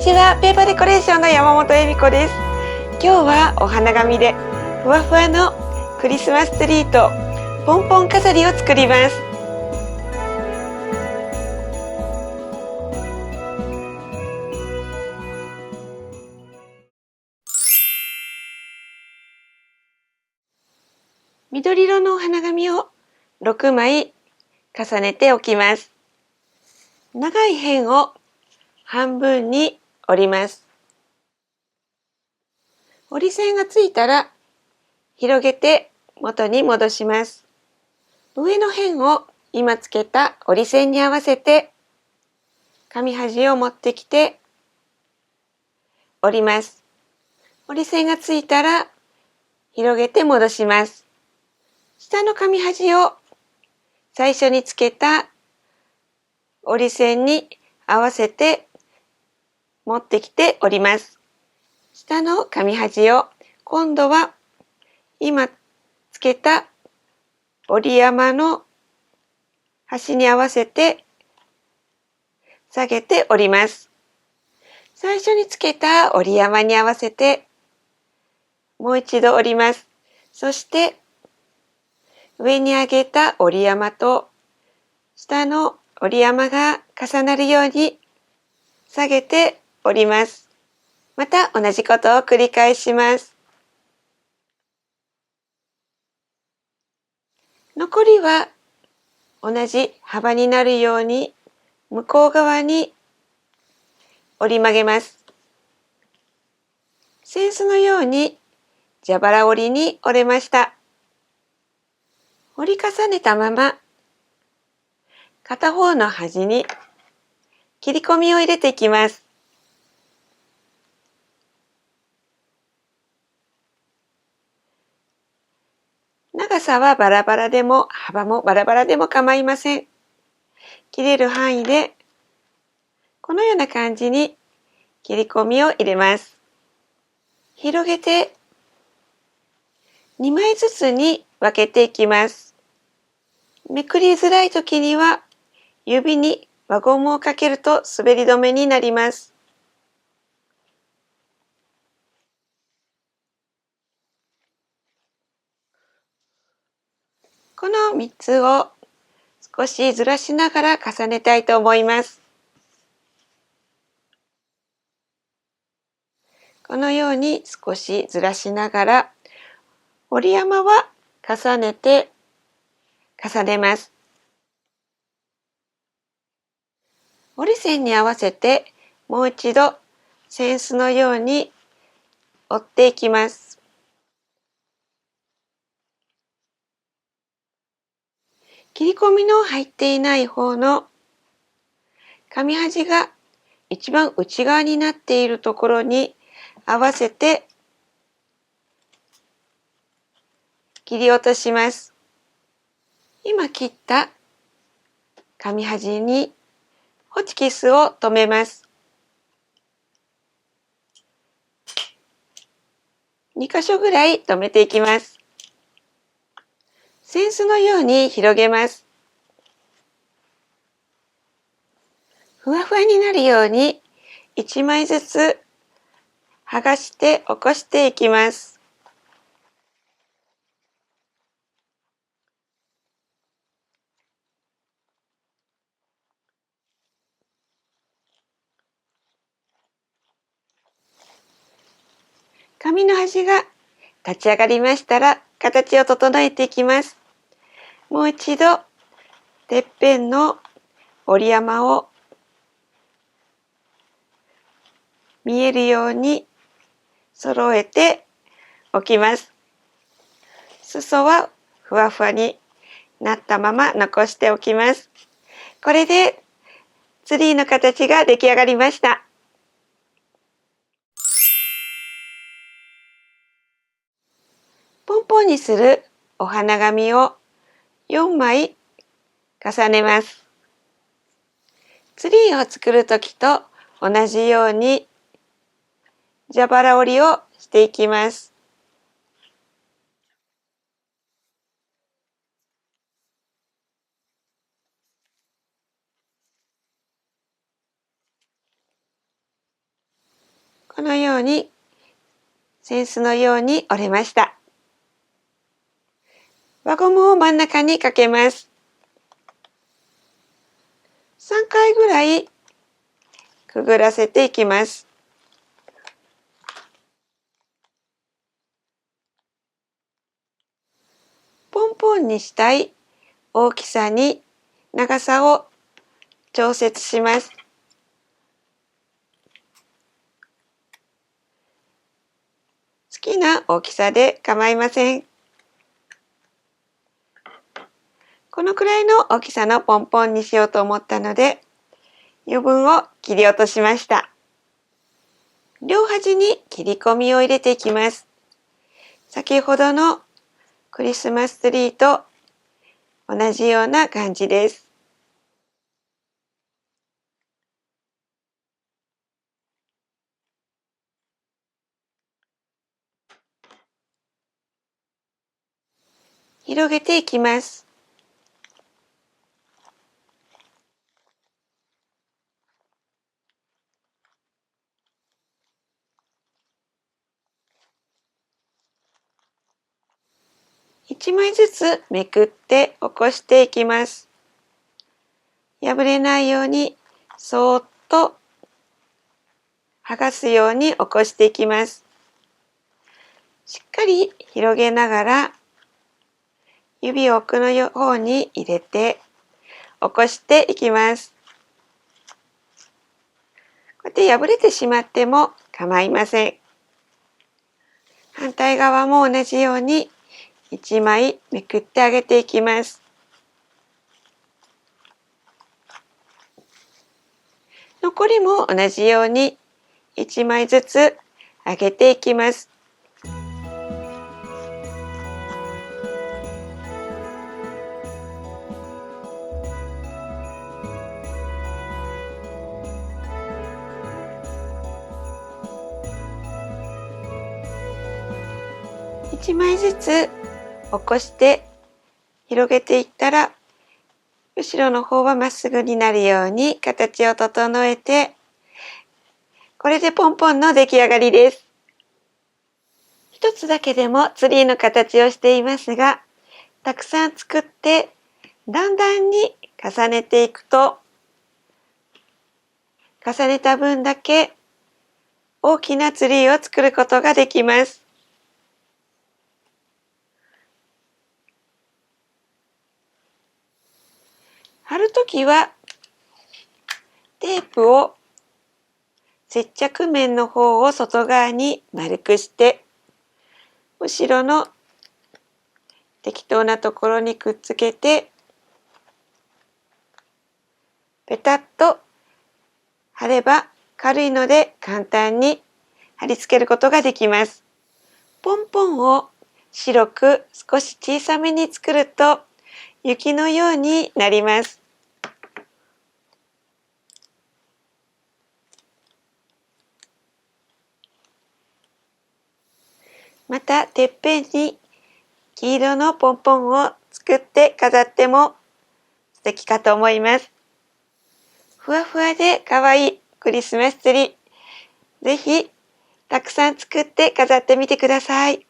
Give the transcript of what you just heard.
ちは、ペーパーデコレーションの山本恵美子です。今日はお花紙でふわふわのクリスマスツリーとポンポン飾りを作ります。緑色のお花紙を6枚重ねておきます。長い辺を半分に折ります。折り線がついたら広げて元に戻します。上の辺を今つけた折り線に合わせて紙端を持ってきて折ります。折り線がついたら広げて戻します。下の紙端を最初につけた折り線に合わせて持ってきて折ります。下の紙端を今度は今つけた折り山の端に合わせて下げて折ります。最初につけた折り山に合わせてもう一度折ります。そして上に上げた折り山と下の折り山が重なるように下げて折ります。また同じことを繰り返します。残りは同じ幅になるように向こう側に折り曲げます。扇子のように蛇腹折りに折れました。折り重ねたまま片方の端に切り込みを入れていきます。長さはバラバラでも幅もバラバラでも構いません。切れる範囲でこのような感じに切り込みを入れます。広げて2枚ずつに分けていきます。めくりづらい時には指に輪ゴムをかけると滑り止めになります。この3つを少しずらしながら重ねたいと思います。このように少しずらしながら折り山は重ねて重ねます。折り線に合わせてもう一度扇子のように折っていきます。切り込みの入っていない方の紙端が一番内側になっているところに合わせて切り落とします。今切った紙端にホチキスを留めます。2箇所ぐらい留めていきます。扇子のように広げます。ふわふわになるように1枚ずつ剥がして起こしていきます。紙の端が立ち上がりましたら形を整えていきます。もう一度てっぺんの折り山を見えるように揃えておきます。裾はふわふわになったまま残しておきます。これでツリーの形が出来上がりました。ポンポンにするお花紙を4枚重ねます。ツリーを作るときと同じように蛇腹折りをしていきます。このように扇子のように折れました。輪ゴムを真ん中にかけます。3回ぐらいくぐらせていきます。ポンポンにしたい大きさに長さを調節します。好きな大きさで構いません。このくらいの大きさのポンポンにしようと思ったので、余分を切り落としました。両端に切り込みを入れていきます。先ほどのクリスマスツリーと同じような感じです。広げていきます。1枚ずつめくって起こしていきます。破れないようにそーっと剥がすように起こしていきます。しっかり広げながら指を奥の方に入れて起こしていきます。こうやって破れてしまっても構いません。反対側も同じように1枚めくってあげていきます。残りも同じように1枚ずつ上げていきます。1枚ずつ起こして広げていったら、後ろの方はまっすぐになるように形を整えて、これでポンポンの出来上がりです。一つだけでもツリーの形をしていますが、たくさん作って段々に重ねていくと、重ねた分だけ大きなツリーを作ることができます。貼るときはテープを接着面の方を外側に丸くして、後ろの適当なところにくっつけて、ペタッと貼れば軽いので簡単に貼り付けることができます。ポンポンを白く少し小さめに作ると雪のようになります。またてっぺんに黄色のポンポンを作って飾っても素敵かと思います。ふわふわでかわいいクリスマスツリー。ぜひたくさん作って飾ってみてください。